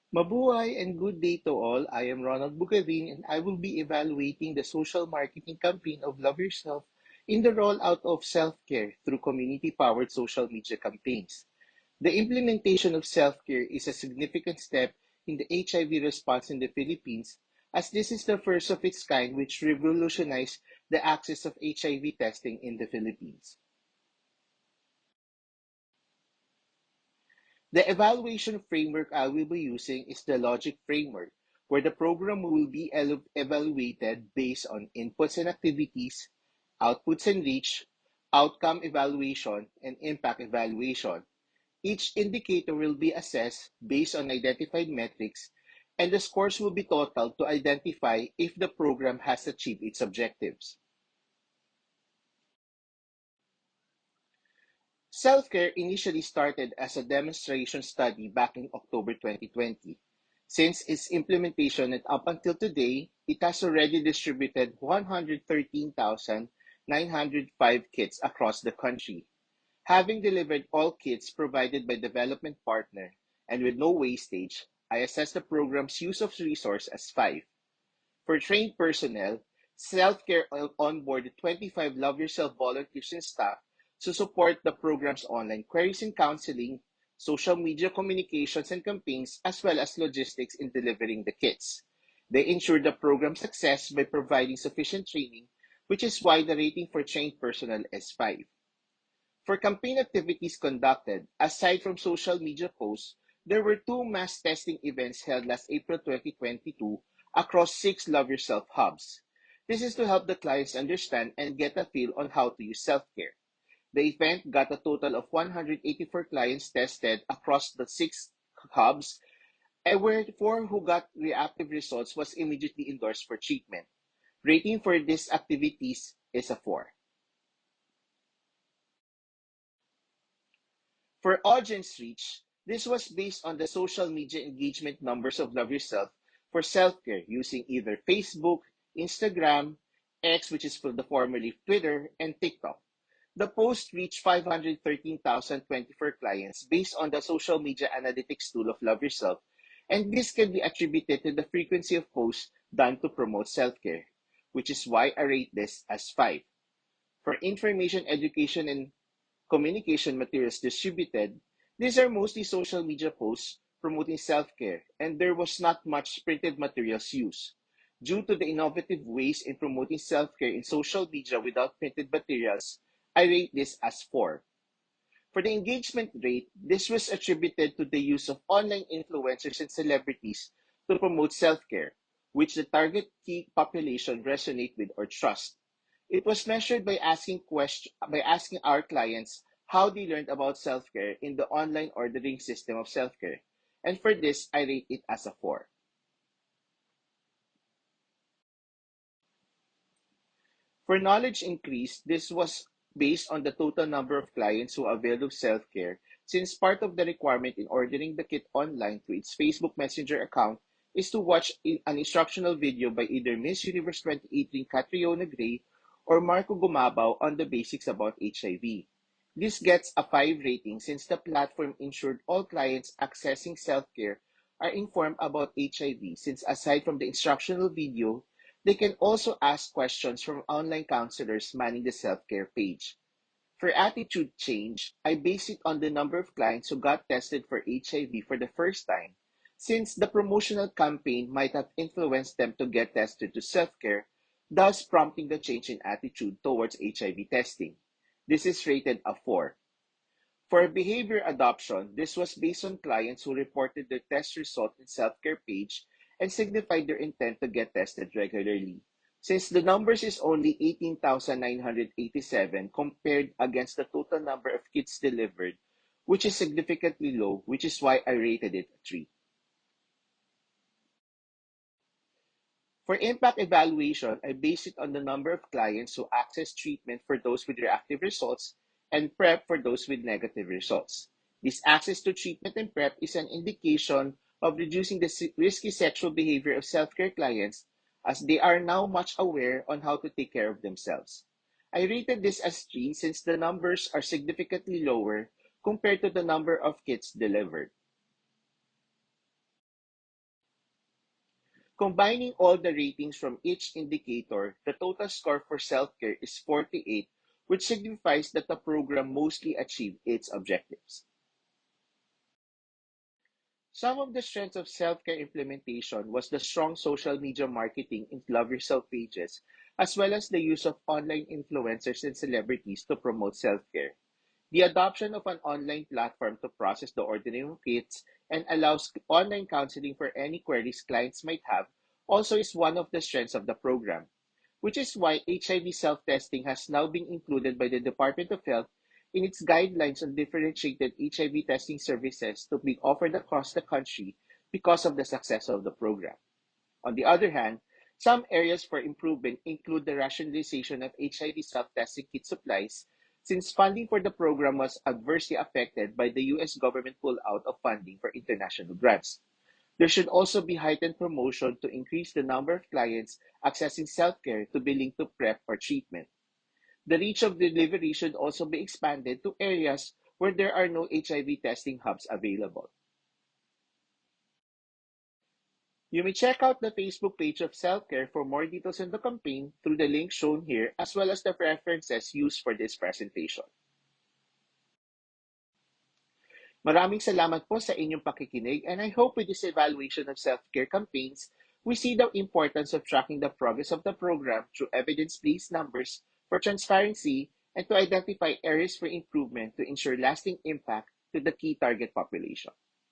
Mabuhay and good day to all. I am Ronald Bugarin and I will be evaluating the social marketing campaign of Love Yourself in the rollout of self-care through community-powered social media campaigns. The implementation of self-care is a significant step in the HIV response in the Philippines, as this is the first of its kind which revolutionized the access of HIV testing in the Philippines. The evaluation framework I will be using is the logic framework, where the program will be evaluated based on inputs and activities, outputs and reach, outcome evaluation, and impact evaluation. Each indicator will be assessed based on identified metrics, and the scores will be totaled to identify if the program has achieved its objectives. Self-care initially started as a demonstration study back in October 2020. Since its implementation and up until today, it has already distributed 113,905 kits across the country. Having delivered all kits provided by development partner and with no wastage, I assess the program's use of resource as 5. For trained personnel, self-care onboarded 25 Love Yourself volunteers and staff to support the program's online queries and counseling, social media communications and campaigns, as well as logistics in delivering the kits. They ensure the program's success by providing sufficient training, which is why the rating for trained personnel is 5. For campaign activities conducted, aside from social media posts, there were two mass testing events held last April 2022 across 6 Love Yourself hubs. This is to help the clients understand and get a feel on how to use self care. The event got a total of 184 clients tested across the 6 hubs, and where 4 who got reactive results was immediately endorsed for treatment. Rating for these activities is a 4. For audience reach, this was based on the social media engagement numbers of Love Yourself for self-care using either Facebook, Instagram, X, which is for the formerly Twitter, and TikTok. The post reached 513,024 clients based on the social media analytics tool of Love Yourself, and this can be attributed to the frequency of posts done to promote self-care, which is why I rate this as 5. For information, education, and communication materials distributed, these are mostly social media posts promoting self care, and there was not much printed materials used. Due to the innovative ways in promoting self care in social media without printed materials, I rate this as 4. For the engagement rate, this was attributed to the use of online influencers and celebrities to promote self care, which the target key population resonate with or trust. It was measured by asking our clients how they learned about self-care in the online ordering system of self-care. And for this, I rate it as a 4. For knowledge increase, this was based on the total number of clients who availed of self-care, since part of the requirement in ordering the kit online through its Facebook Messenger account is to watch an instructional video by either Miss Universe 2018 Catriona Gray or Marco Gumabao on the basics about HIV. This gets a 5 rating since the platform ensured all clients accessing self-care are informed about HIV, since aside from the instructional video, they can also ask questions from online counselors manning the self-care page. For attitude change, I base it on the number of clients who got tested for HIV for the first time, since the promotional campaign might have influenced them to get tested to self-care, thus prompting the change in attitude towards HIV testing. This is rated a 4. For behavior adoption, this was based on clients who reported their test result in self-care page and signified their intent to get tested regularly. Since the numbers is only 18,987 compared against the total number of kits delivered, which is significantly low, which is why I rated it a 3. For impact evaluation, I base it on the number of clients who access treatment for those with reactive results and PrEP for those with negative results. This access to treatment and PrEP is an indication of reducing the risky sexual behavior of self-care clients, as they are now much aware on how to take care of themselves. I rated this as 3 since the numbers are significantly lower compared to the number of kits delivered. Combining all the ratings from each indicator, the total score for self-care is 48, which signifies that the program mostly achieved its objectives. Some of the strengths of self-care implementation was the strong social media marketing in Love Yourself pages, as well as the use of online influencers and celebrities to promote self-care. The adoption of an online platform to process the ordering of kits and allows online counseling for any queries clients might have also is one of the strengths of the program, which is why HIV self-testing has now been included by the Department of Health in its guidelines on differentiated HIV testing services to be offered across the country because of the success of the program. On the other hand, some areas for improvement include the rationalization of HIV self-testing kit supplies, since funding for the program was adversely affected by the US government pullout of funding for international grants. There should also be heightened promotion to increase the number of clients accessing self-care to be linked to PrEP or treatment. The reach of delivery should also be expanded to areas where there are no HIV testing hubs available. You may check out the Facebook page of Self-Care for more details on the campaign through the link shown here, as well as the references used for this presentation. Maraming salamat po sa inyong pakikinig, and I hope with this evaluation of self-care campaigns, we see the importance of tracking the progress of the program through evidence-based numbers for transparency and to identify areas for improvement to ensure lasting impact to the key target population.